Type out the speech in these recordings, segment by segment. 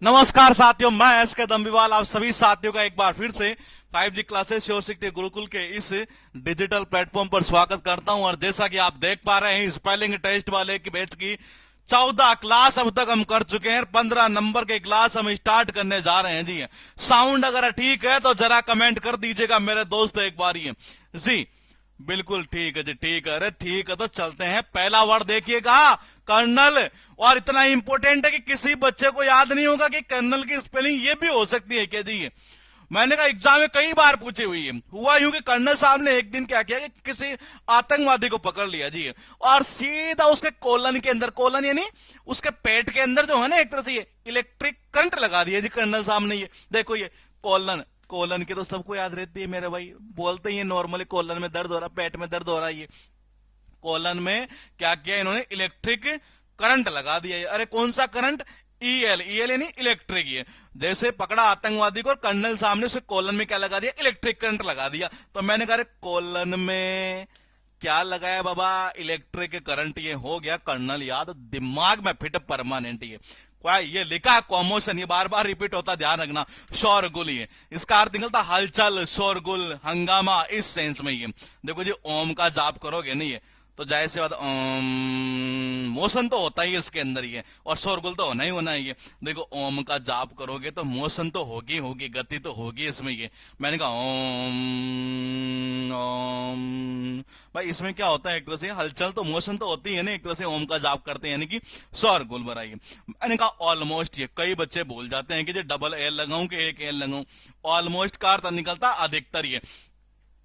नमस्कार साथियों, मैं एसके दम्बीवाल आप सभी साथियों का एक बार फिर से 5G classes sure city Gurukul के इस डिजिटल प्लेटफॉर्म पर स्वागत करता हूं। और जैसा कि आप देख पा रहे हैं, स्पेलिंग टेस्ट वाले की बैच की 14 क्लास अब तक हम कर चुके हैं। 15 नंबर के क्लास हम स्टार्ट करने जा रहे हैं जी। साउंड अगर ठीक है तो जरा कमेंट कर दीजिएगा मेरे दोस्त एक बार ही जी। बिल्कुल ठीक है जी, ठीक है। अरे ठीक है, तो चलते हैं। पहला वर्ड देखिएगा, कर्नल। और इतना इंपॉर्टेंट है कि किसी बच्चे को याद नहीं होगा कि कर्नल की स्पेलिंग ये भी हो सकती है क्या जी। मैंने कहा एग्जाम में कई बार पूछी हुई है। हुआ यूं कि कर्नल साहब ने एक दिन क्या किया कि किसी आतंकवादी को पकड़ लिया जी, और सीधा उसके कोलन के अंदर, कोलन यानी उसके पेट के अंदर जो है ना, एक तरह से ये इलेक्ट्रिक करंट लगा दिया जी कर्नल साहब ने। ये देखो, ये कोलन, कोलन की तो सबको याद रहती है मेरे भाई, बोलते ही नॉर्मली कोलन में दर्द हो रहा, पेट में दर्द हो रहा है। ये कोलन में क्या किया इन्होंने, इलेक्ट्रिक करंट लगा दिया। अरे कौन सा करंट, ईएल, ईएल यानी इलेक्ट्रिक। ये जैसे पकड़ा आतंकवादी को और कर्नल साहब ने उसे कोलन में क्या लगा दिया, इलेक्ट्रिक करंट लगा दिया। तो मैंने कहा कोलन में क्या लगाया बाबा, इलेक्ट्रिक करंट। ये हो गया कर्नल याद, दिमाग में फिट परमानेंट। ये लिखा है कॉमोशन, ये बार बार रिपीट होता, ध्यान रखना। शोरगुल, ये इसका अर्थ निकलता हलचल, शोरगुल, हंगामा, इस सेंस में। ये देखो जी, ओम का जाप करोगे नहीं ये तो जाहिर सी बात मोशन तो होता ही है इसके अंदर ही है, और शोरगुल तो होना ही होना है। ये देखो, ओम का जाप करोगे तो मोशन तो होगी होगी, गति तो होगी इसमें। ये मैंने कहा ओम ओम, भाई इसमें क्या होता है, एक तरह से हलचल तो, मोशन तो होती है ना एक तरह से। ओम का जाप करते हैं यानी कि शोरगुल बनाइए। मैंने कहा ऑलमोस्ट, ये कई बच्चे भूल जाते हैं कि जो डबल एल लगाऊं कि एक एल लगाऊं। ऑलमोस्ट का अर्थ निकलता अधिकतर। ये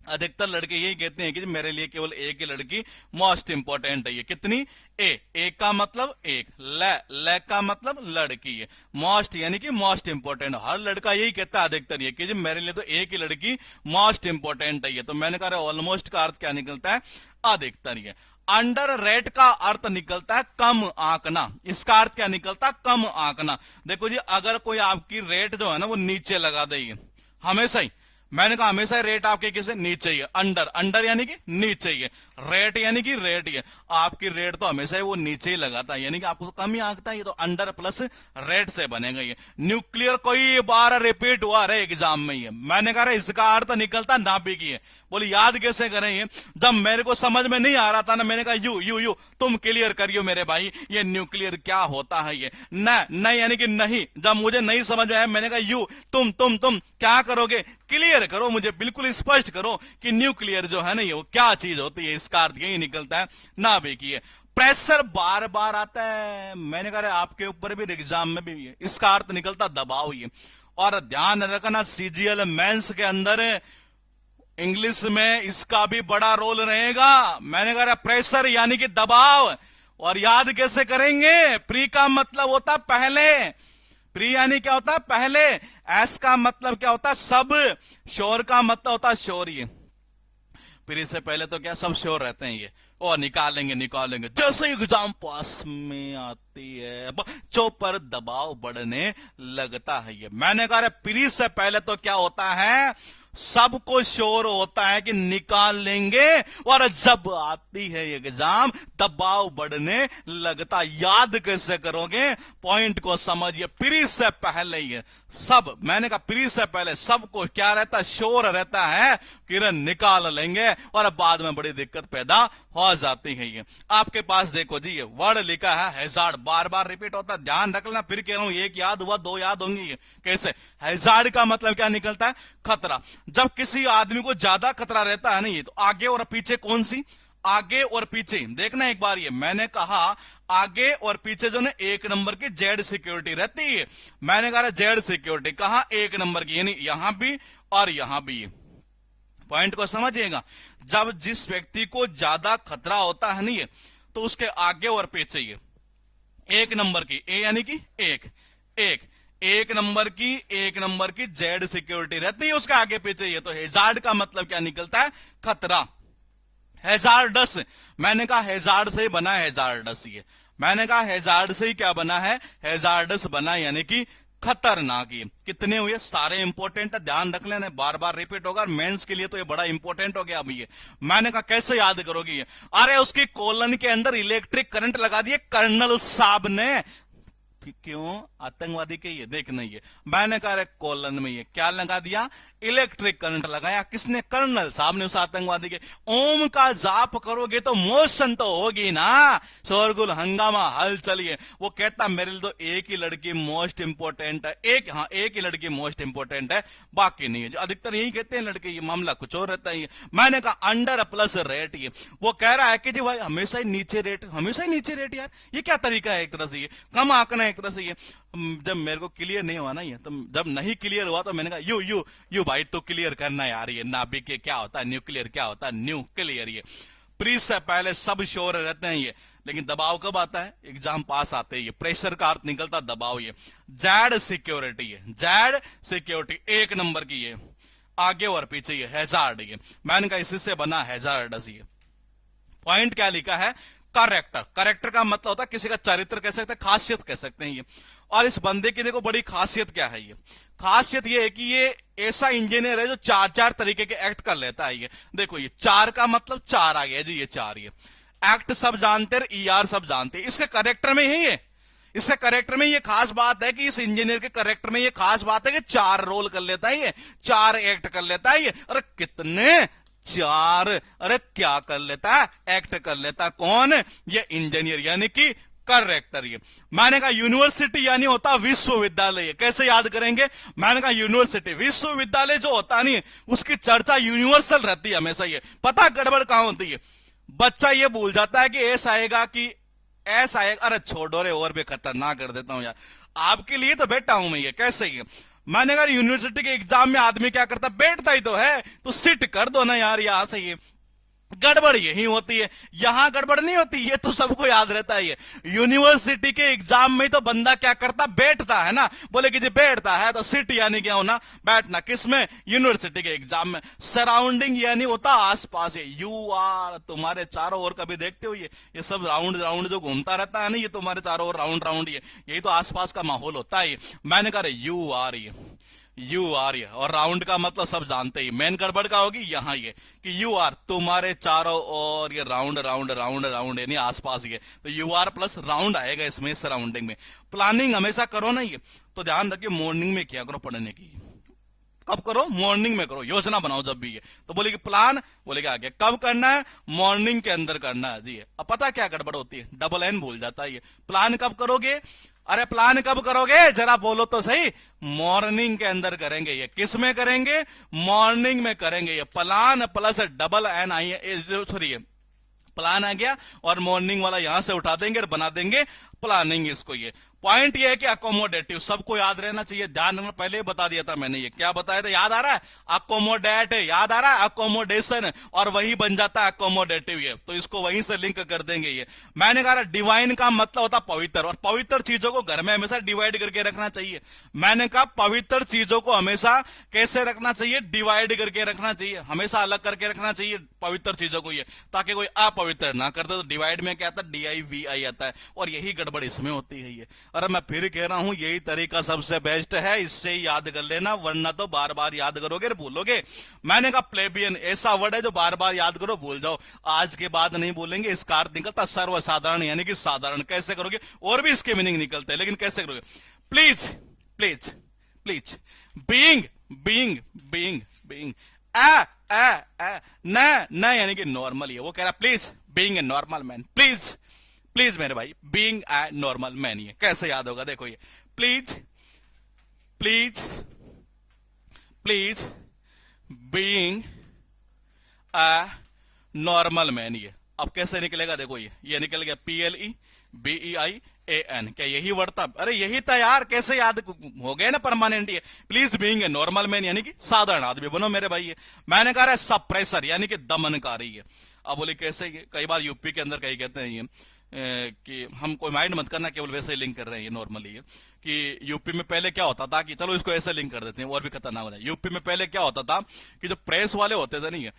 अधिकतर लड़के यही कहते हैं कि मेरे लिए केवल एक ही लड़की मोस्ट इंपॉर्टेंट है। ये कितनी, एक का मतलब एक, ले का मतलब लड़की है, मोस्ट यानी कि मोस्ट इंपॉर्टेंट। हर लड़का यही कहता है अधिकतर ये कि मेरे लिए तो एक ही लड़की मोस्ट इंपॉर्टेंट है। ये तो मैंने कहा ऑलमोस्ट का अर्थ क्या निकलता है, अधिकतर। ये अंडर रेट का अर्थ निकलता है कम आंकना। इसका अर्थ क्या निकलता है, कम आंकना। देखो जी, अगर कोई आपकी रेट जो है ना वो नीचे लगा देगी हमेशा ही, मैंने कहा हमेशा रेट आपके किसे नीचे ही है। अंडर, अंडर यानी कि नीचे ही है, रेट यानी कि रेट ही है। आपकी रेट तो हमेशा ही वो नीचे ही लगाता है, यानी कि आपको तो कम ही आंकता है। ये तो अंडर प्लस रेट से बनेगा। ये न्यूक्लियर कई बार रिपीट हुआ रहे एग्जाम में। ये मैंने कहा इसका अर्थ निकलता नाभिक है। बोले याद कैसे करें ये, जब मेरे को समझ में नहीं आ रहा था ना, मैंने कहा यू यू यू, तुम क्लियर करियो मेरे भाई, ये न्यूक्लियर क्या होता है। ये न यानी कि नहीं, जब मुझे नहीं समझ में आया मैंने कहा यू, तुम क्या करोगे, क्लियर करो, मुझे बिल्कुल स्पष्ट करो कि न्यूक्लियर जो है ना ये वो क्या चीज होती है। इसका अर्थ यही निकलता है नाभिक। ये प्रेशर बार बार आता है, मैंने कहा आपके ऊपर भी एग्जाम में भी है, इसका अर्थ निकलता दबाव। ये और ध्यान रखना सीजीएल मेंस के अंदर इंग्लिश में इसका भी बड़ा रोल रहेगा। मैंने कहा प्रेशर यानी कि दबाव। और याद कैसे करेंगे, प्री का मतलब होता पहले, प्री यानी क्या होता है पहले, एस का मतलब क्या होता है सब, श्योर का मतलब होता है श्योर। ये प्री से पहले तो क्या सब श्योर रहते हैं ये, और निकालेंगे जैसे ही एग्जाम पास में आती है बच्चों पर दबाव बढ़ने लगता है। ये मैंने कहा प्री से पहले तो क्या होता है, सबको श्योर होता है कि निकाल लेंगे, और जब आती है एग्जाम दबाव बढ़ने लगता। याद कैसे करोगे, पॉइंट को समझिए। प्री से पहले ये सब, मैंने कहा प्री से पहले सबको क्या रहता है, श्योर रहता है कि निकाल लेंगे, और बाद में बड़ी दिक्कत पैदा हो जाती है। ये आपके पास देखो जी, ये वर्ड लिखा है हैजार्ड, बार बार रिपीट होता है, ध्यान रख लेना। फिर कह रहा हूं एक याद हुआ दो याद होंगी। ये कैसे, हैजार्ड का मतलब क्या निकलता है, खतरा। जब किसी आदमी को ज्यादा खतरा रहता है ना, ये तो आगे और पीछे कौन सी, आगे और पीछे देखना एक बार। ये मैंने कहा आगे और पीछे जो ना एक नंबर की जेड सिक्योरिटी रहती है। मैंने कहा जेड सिक्योरिटी कहा, एक नंबर की, यानी यहां भी और यहां भी। पॉइंट को समझिएगा, जब जिस व्यक्ति को ज्यादा खतरा होता है नहीं, तो उसके आगे और पीछे ये एक नंबर की, ए यानी कि एक नंबर की जेड सिक्योरिटी रहती है उसके आगे पीछे। ये तो हेजार्ड का मतलब क्या निकलता है, खतरा। हेजार्डस, मैंने कहा हेजार्ड से ही बना है हेजार्डस। ये मैंने कहा हेजार्ड से ही क्या बना है, हेजार्डस बना, यानी कि खतरनाक। ये कितने हुए, सारे इंपॉर्टेंट है, ध्यान रख लेना, बार बार रिपीट होगा। मेंस के लिए तो ये बड़ा इंपॉर्टेंट हो गया अभी। ये मैंने कहा कैसे याद करोगे ये, अरे उसकी कोलन के अंदर इलेक्ट्रिक करंट लगा दिए कर्नल साहब ने, क्यों आतंकवादी के ये देखना ही है। मैंने कहा कॉलन में ये क्या लगा दिया, इलेक्ट्रिक करंट लगाया। किसने? कर्नल साहब ने उस आतंकवादी के। ओम का जाप करोगे तो मोशन तो होगी ना, शोरगुल हंगामा हलचल। है वो कहता मेरे लिए तो एक ही लड़की मोस्ट इंपोर्टेंट है, एक ही लड़की मोस्ट इंपोर्टेंट है, बाकी नहीं है। जो अधिकतर यही कहते हैं लड़के, ये मामला कुछ और रहता है। मैंने कहा अंडर प्लस रेट। ये वो कह रहा है कि जी भाई हमेशा ही नीचे रेट, हमेशा ही नीचे रेट। यार ये क्या तरीका है? एक तरह से ये कम आंकना, एक तरह से ये जब मेरे को क्लियर नहीं हुआ ना, ये तो जब नहीं क्लियर हुआ तो मैंने कहा यू भाई तो क्लियर करना यार। ये नाभिक के क्या होता है, न्यूक्लियर क्या होता है, न्यूक्लियर। ये प्री से पहले सब श्योर रहते हैं ये, लेकिन दबाव कब आता है? एग्जाम पास आते ही। प्रेशर का अर्थ निकलता दबाव। ये जेड सिक्योरिटी है, जेड सिक्योरिटी एक नंबर की। ये आगे और पीछे ये हैजार्ड। ये मैंने कहा इसी से बना हैजार्ड। ये पॉइंट क्या लिखा है? करेक्टर। करेक्टर का मतलब होता है किसी का चरित्र कह सकते हैं, खासियत कह सकते हैं ये। और इस बंदे की देखो बड़ी खासियत क्या है। ये खासियत ये है कि ये ऐसा इंजीनियर है जो चार चार तरीके के एक्ट कर लेता है। ये देखो, ये चार का मतलब चार आ गया जी, ये चार। ये एक्ट सब जानते हैं, ईआर सब जानते हैं। इसके करेक्टर में ही है, इसके करेक्टर में ये खास बात है कि इस इंजीनियर के करेक्टर में ये खास बात है कि चार रोल कर लेता है ये, चार एक्ट कर लेता है ये। अरे कितने चार, अरे क्या कर लेता है? एक्ट कर लेता है। कौन? ये इंजीनियर यानी कि करेक्टर। ये मैंने कहा यूनिवर्सिटी यानी होता विश्वविद्यालय। कैसे याद करेंगे? मैंने कहा यूनिवर्सिटी, विश्वविद्यालय जो होता नहीं उसकी चर्चा यूनिवर्सल रहती है हमेशा। ये पता गड़बड़ कहां होती है? बच्चा ये भूल जाता है कि एस आएगा कि एस आएगा। अरे छोड़ो रे, और भी खतरनाक कर देता हूं यार, आपके लिए तो बैठा हूं मैं। ये कैसे ही मैंने कहा यूनिवर्सिटी के एग्जाम में आदमी क्या करता? बैठता ही तो है, तो सिट कर दो ना यार। यहां से ये गड़बड़ यही होती है, यहां गड़बड़ नहीं होती। ये तो सबको याद रहता है। ये यूनिवर्सिटी के एग्जाम में तो बंदा क्या करता? बैठता है ना। बोले कि जी बैठता है तो सिट यानी क्या होना? बैठना। किसमें? यूनिवर्सिटी के एग्जाम में। सराउंडिंग यानी होता आसपास। यू आर तुम्हारे चारों ओर, कभी देखते हो ये सब राउंड राउंड जो घूमता रहता है ना, ये तुम्हारे चारों ओर राउंड राउंड। ये यही तो आसपास का माहौल होता है। मैंने कहा यू आर, यू आर। ये और राउंड का मतलब सब जानते ही। मेन गड़बड़ का होगी यहां ये कि यू आर तुम्हारे चारों ओर, ये राउंड राउंड राउंड राउंड यानी आसपास। ये तो यू आर प्लस राउंड आएगा इसमें, सराउंडिंग में। प्लानिंग हमेशा करो ना, ये तो ध्यान रखिए मॉर्निंग में किया करो पढ़ने की। कब करो? मॉर्निंग में करो। योजना बनाओ जब भी। ये तो बोले कि प्लान, बोले कि आगे कब करना है? मॉर्निंग के अंदर करना है जी। अब पता क्या गड़बड़ होती है? डबल एन भूल जाता है ये। प्लान कब करोगे? अरे प्लान कब करोगे जरा बोलो तो सही। मॉर्निंग के अंदर करेंगे। ये किस में करेंगे? मॉर्निंग में करेंगे। ये प्लान प्लस डबल एन आई, सॉरी प्लान आ गया और मॉर्निंग वाला यहां से उठा देंगे और बना देंगे प्लानिंग इसको। ये पॉइंट ये है कि अकोमोडेटिव सबको याद रहना चाहिए। ध्यान रखना, पहले ही बता दिया था मैंने। ये क्या बताया था? याद आ रहा है? अकोमोडेट, याद आ रहा है? अकोमोडेशन, और वही बन जाता है अकोमोडेटिव। ये तो इसको वहीं से लिंक कर देंगे। ये मैंने कहा डिवाइन का मतलब होता पवित्र, और पवित्र चीजों को घर में हमेशा डिवाइड करके रखना चाहिए। मैंने कहा पवित्र चीजों को हमेशा कैसे रखना चाहिए? डिवाइड करके रखना चाहिए, हमेशा अलग करके रखना चाहिए पवित्र चीजों को। ये ताकि कोई अपवित्र ना कर दे। तो डिवाइड में क्या आता है? DIVI आता है, और यही गड़बड़ इसमें होती है। ये अरे मैं फिर कह रहा हूं यही तरीका सबसे बेस्ट है, इससे याद कर लेना, वरना तो बार बार याद करोगे और भूलोगे। मैंने कहा प्लेबियन ऐसा वर्ड है जो बार बार याद करो भूल जाओ। आज के बाद नहीं बोलेंगे। इसका अर्थ निकलता सर्वसाधारण यानी कि साधारण। कैसे करोगे? और भी इसके मीनिंग निकलते हैं, लेकिन कैसे करोगे? Please please please, being being being being, न यानी कि नॉर्मल। ये वो कह रहा please being a normal man. Please please मेरे भाई, बीइंग ए नॉर्मल मैन। ये कैसे याद होगा? देखो ये please please please being a normal man. ये अब कैसे निकलेगा? देखो ये निकल गया PLEBEIAN। क्या यही वर्ड था? अरे यही था यार, कैसे याद हो गए ना परमानेंट। ये please being a normal man यानी कि साधारण आदमी बनो मेरे भाई। ये मैंने कहा सप्रेसर यानी कि दमनकारी है। अब बोले कैसे? कई बार यूपी के अंदर कई कहते हैं ये कि हम कोई माइंड मत करना, केवल वैसे ही लिंक कर रहे हैं ये नॉर्मली। ये कि यूपी में पहले क्या होता था कि चलो इसको ऐसे लिंक कर देते हैं और भी खतरनाक हो जाए। यूपी में पहले क्या होता था कि जो प्रेस वाले होते थे नहीं,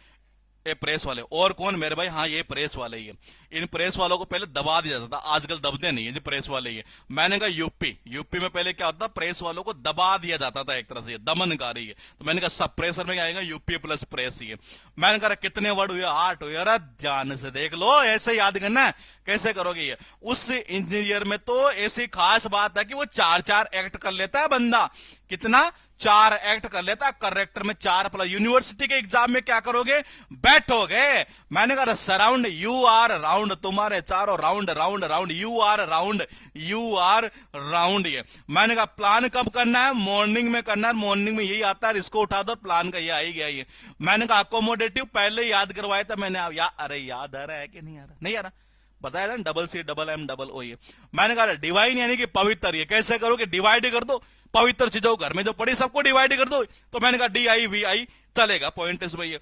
ये प्रेस वाले। और कौन मेरे भाई? हाँ, ये प्रेस वाले ही है। इन प्रेस वालों को पहले दबा दिया जाता था, आजकल दबते नहीं है जी, प्रेस वाले ही है। मैंने कहा यूपी में पहले क्या होता था, प्रेस वालों को दबा दिया जाता था, एक तरह से दमनकारी है। तो मैंने कहा सब प्रेसर में क्या आएगा, यूपी प्लस प्रेस ही है। मैंने कहा कितने वर्ड हुए? 8 हुए। अरे ध्यान से देख लो, ऐसे याद करना है। कैसे करोगे ये? उस इंजीनियर में तो ऐसी खास बात है कि वो 4 एक्ट कर लेता है बंदा। कितना? 4 एक्ट कर लेता है। करेक्टर में 4 प्लस। यूनिवर्सिटी के एग्जाम में क्या करोगे? बैठोगे। मैंने कहा सराउंड, यू आर राउंड, तुम्हारे चारों round round round, you are round, you are round. ये मैंने कहा प्लान कब करना है? मॉर्निंग में करना है। मॉर्निंग में यही आता है, इसको उठा दो, प्लान का ये आ ही गया। ये मैंने कहा अकोमोडेटिव पहले याद करवाया था मैंने। अरे याद आ रहा है कि नहीं आ रहा? नहीं आ रहा। बताया था double C double M double O. ये मैंने कहा डिवाइन यानी कि पवित्र। ये कैसे करोगे? डिवाइड कर दो पवित्र चीजों घर में जो पड़ी सबको डिवाइड कर दो। तो मैंने कहा DIVI चलेगा। पॉइंट इस भाई,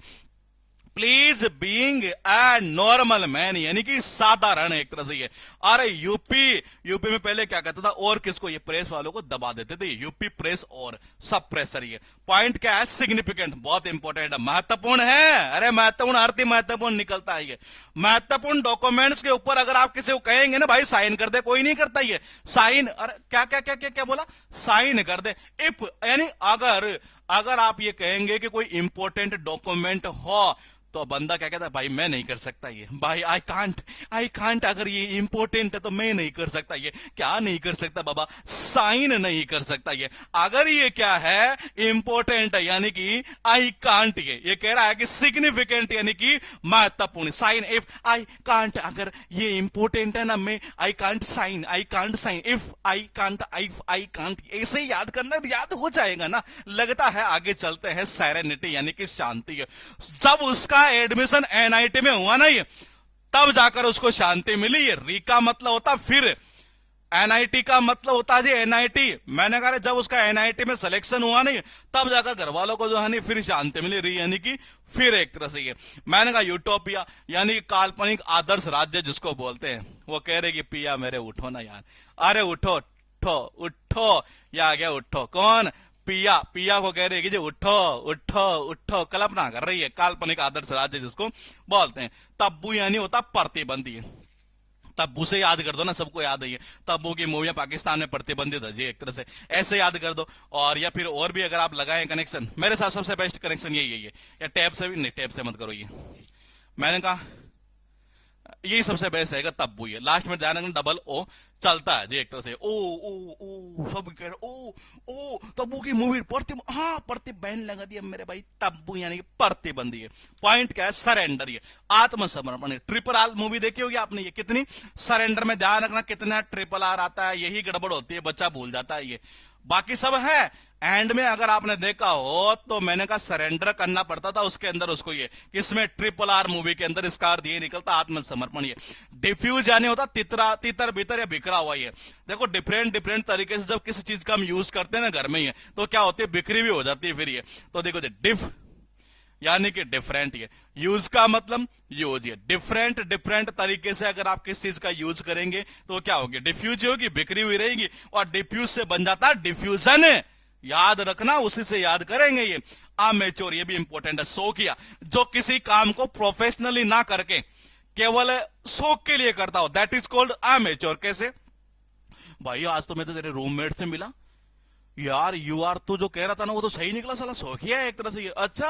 please being a normal man, यानी कि साधारण एक तरह से ये। अरे यूपी में पहले क्या कहता था? और किसको? ये प्रेस वालों को दबा देते थे। यूपी प्रेस और सब प्रेसर। ये पॉइंट क्या है? सिग्निफिकेंट, बहुत इंपॉर्टेंट है, महत्वपूर्ण है। अरे महत्वपूर्ण अर्थ ही महत्वपूर्ण निकलता है। ये महत्वपूर्ण डॉक्यूमेंट्स के ऊपर अगर आप किसी को कहेंगे ना भाई साइन कर दे, कोई नहीं करता ये साइन। अरे क्या क्या क्या क्या क्या बोला? साइन कर दे। इफ यानी अगर आप ये कहेंगे कि कोई इंपॉर्टेंट डॉक्यूमेंट हो तो बंदा क्या कहता है? भाई मैं नहीं कर सकता ये, भाई आई कांट। अगर ये इंपॉर्टेंट है तो मैं नहीं कर सकता ये। क्या नहीं कर सकता बाबा? साइन नहीं कर सकता ये। अगर ये क्या है? इंपॉर्टेंट है, यानी कि आई कांट। ये कह रहा है कि सिग्निफिकेंट यानी कि महत्वपूर्ण। साइन, इफ आई कांट, अगर ये इंपॉर्टेंट है ना, मैं I can't sign, if I can't. ऐसे ही याद करना, याद हो जाएगा ना, लगता है। आगे चलते हैं। सेरेनिटी यानी कि शांति। जब उसका एडमिशन NIT में हुआ ना, ये तब जाकर उसको शांति मिली। ये री का मतलब होता फिर, NIT का मतलब होता जी NIT। मैंने कहा जब उसका NIT में सिलेक्शन हुआ नहीं, तब जाकर घर वालों को जो है नहीं फिर शांति मिली। री यानी कि फिर एक तरह से। ये मैंने कहा यूटोपिया यानी काल्पनिक आदर्श राज्य जिसको बोलते हैं। वो कह रहे कि पिया मेरे उठो ना यार। अरे उठो उठो उठो, या आ गया उठो। कौन? पिया को कह रही है कि उठो उठो उठो, कल्पना कर रही है। काल्पनिक आदर्श राज्य जिसको बोलते हैं। तब्बू यानी होता प्रतिबंधी। तब्बू से याद कर दो ना, सबको याद है। तब्बू की मूवियां पाकिस्तान में प्रतिबंधित है जी, एक तरह से ऐसे याद कर दो। और या फिर और भी अगर आप लगाएं कनेक्शन, मेरे साथ सबसे बेस्ट कनेक्शन यही है। या टैब से भी नहीं, टैब से मत करो। ये मैंने कहा यही सबसे बेस्ट है। तब्बू ये लास्ट में ध्यान रखना, डबल ओ चलता है जी, एक तरह से। ओ सब कह रहे ओ तब्बू की मूवी प्रतिबंध लगा दिया मेरे भाई। तब्बू यानी कि प्रतिबंधी है। पॉइंट क्या है? सरेंडर। ये आत्मसमर्पण। ट्रिपल आर मूवी देखी होगी आपने। ये कितनी सरेंडर में ध्यान रखना, कितना ट्रिपल आर आता है, यही गड़बड़ होती है, बच्चा भूल जाता है। ये बाकी सब है एंड में। अगर आपने देखा हो तो मैंने कहा सरेंडर करना पड़ता था उसके अंदर उसको। ये किसमें? ट्रिपल आर मूवी के अंदर इसका अर्थ ये निकलता आत्मसमर्पण। ये डिफ्यूज यानी होता तितर भीतर या बिखरा हुआ। ये देखो डिफरेंट तरीके से जब किसी चीज का हम यूज करते हैं ना घर में, ये तो क्या होती है? बिखरी भी हो जाती है फिर ये। तो देखो डिफ यानी कि डिफरेंट। ये यूज का मतलब यूज। ये डिफरेंट तरीके से अगर आप किस चीज का यूज करेंगे तो क्या होगी? डिफ्यूज होगी, बिखरी हुई रहेगी। और डिफ्यूज से बन जाता है डिफ्यूजन। याद रखना, उसी से याद करेंगे। ये अमेच्योर, ये भी इंपॉर्टेंट है। शौकिया, जो किसी काम को प्रोफेशनली ना करके केवल शौक के लिए करता हो, दैट इज कॉल्ड अमेच्योर। कैसे भाई? आज तो मैं तो तेरे रूममेट से मिला यार, यू आर तो जो कह रहा था ना वो तो सही निकला, साला शौकिया है एक तरह से। ये अच्छा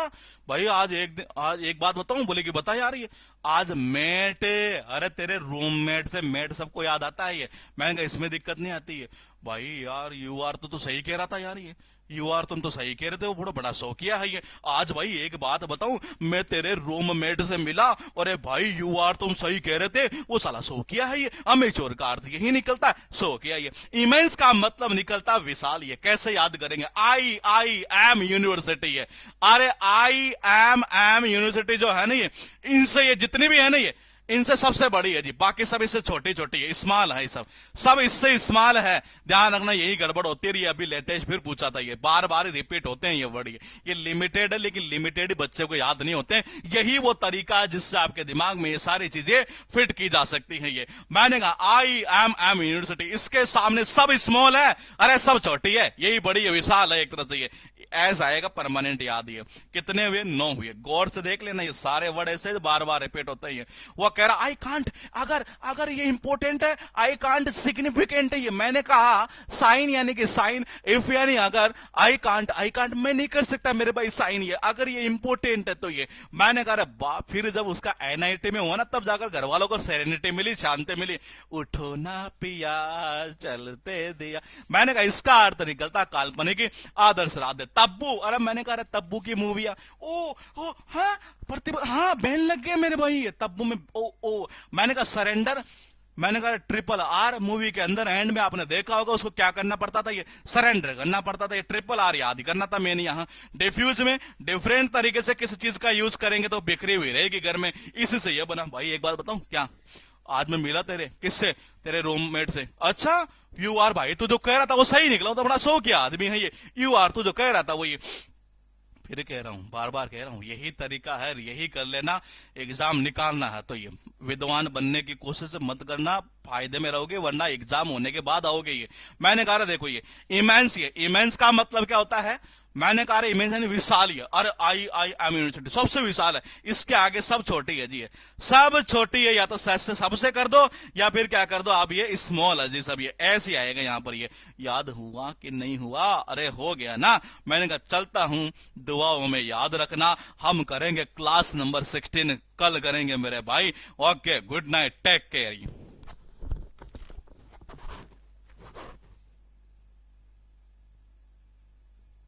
भाई, आज एक बात बताऊं? बोले कि बता यार। ये आज मेट, अरे तेरे रूममेट से मेट सबको याद आता है। ये मैंने कहा इसमें दिक्कत नहीं आती है भाई। यार यू आर तो सही कह रहा था यार। ये यू आर तुम तो सही कह रहे थे, वो बड़ा शौकिया है ये। आज भाई एक बात बताऊं, मैं तेरे रूममेट से मिला और भाई यू आर तुम सही कह रहे थे, वो साला शौकिया है ये। अमेच्योर का अर्थ यही निकलता है, शौकिया। ये इमेंस का मतलब निकलता है विशाल। ये कैसे याद करेंगे? आई एम यूनिवर्सिटी है। अरे आई एम यूनिवर्सिटी जो है ना, ये इनसे ये जितनी भी है ना, ये इनसे सबसे बड़ी है जी। बाकी सब इससे छोटी छोटी है, स्मॉल है। सब इससे स्मॉल है। ध्यान रखना, यही गड़बड़ होती रही। अभी लेटेस्ट फिर पूछा था, ये बार बार रिपीट होते हैं ये वर्ड। ये लिमिटेड है, लेकिन लिमिटेड बच्चे को याद नहीं होते। यही वो तरीका है जिससे आपके दिमाग में ये सारी चीजें फिट की जा सकती है। ये मैंने कहा आई एम यूनिवर्सिटी, इसके सामने सब स्मॉल है, अरे सब छोटी है, यही बड़ी है, विशाल है एक तरह से। ये एस आएगा परमानेंट, याद है। कितने हुए? 9 हुए। गौर से देख लेना, ये सारे वर्ड ऐसे बार बार रिपीट होते ही है। वो कह रहा आई कांट, अगर अगर ये इंपॉर्टेंट है, आई कांट सिग्निफिकेंट है ये। मैंने कहा साइन यानी कि साइन, इफ यानी अगर, आई कांट मैं नहीं कर सकता मेरे भाई साइन, ये अगर ये इंपॉर्टेंट है तो ये। मैंने कहा बाप, फिर जब उसका एनआईटी में हुआ ना, तब जाकर घर वालों को सेरेनिटी मिली, शांति मिली। उठो ना पिया चलते दिया। मैंने कहा इसका अर्थ निकलता काल्पनिक आदर्श राधे तब्बू। अरे मैंने कहा तब्बू की मूवी ओ हाँ प्रतिभा, हाँ बहन लग गए मेरे भाई ये तब्बू में। ओ मैंने कहा सरेंडर, मैंने कहा ट्रिपल आर मूवी के अंदर एंड में आपने देखा होगा उसको क्या करना पड़ता था, ये सरेंडर करना पड़ता था। ये ट्रिपल आर याद ही करना था मैंने। यहाँ डिफ्यूज में डिफरेंट तरीके से किसी चीज का यूज करेंगे तो बिखरी हुई रहेगी घर में, इसी से ये बना। भाई एक बात बताऊं क्या, आज मैं मिला तेरे किससे, तेरे रूममेट से। अच्छा यू आर, भाई तू जो कह रहा था वो सही निकला, तो बड़ा सो क्या आदमी है ये। यू आर तू जो कह रहा था वो ये। फिर कह रहा हूं, बार बार कह रहा हूं, यही तरीका है, यही कर लेना। एग्जाम निकालना है तो ये विद्वान बनने की कोशिश मत करना, फायदे में रहोगे, वरना एग्जाम होने के बाद आओगे ये। मैंने कहा देखो ये इमेंस, ये इमेंस का मतलब क्या होता है, मैंने कहा इमेंस यानी विशाल। है अरे आई एम यूनिवर्सिटी सबसे विशाल है, इसके आगे सब छोटी है जी, सब छोटी है। या तो सबसे कर दो या फिर क्या कर दो आप, ये स्मॉल है जी सब, ये ऐसे आएगा यहाँ पर। ये याद हुआ कि नहीं हुआ? अरे हो गया ना। मैंने कहा चलता हूं, दुआओं में याद रखना। हम करेंगे क्लास नंबर 16 कल करेंगे मेरे भाई। Okay good night, take care.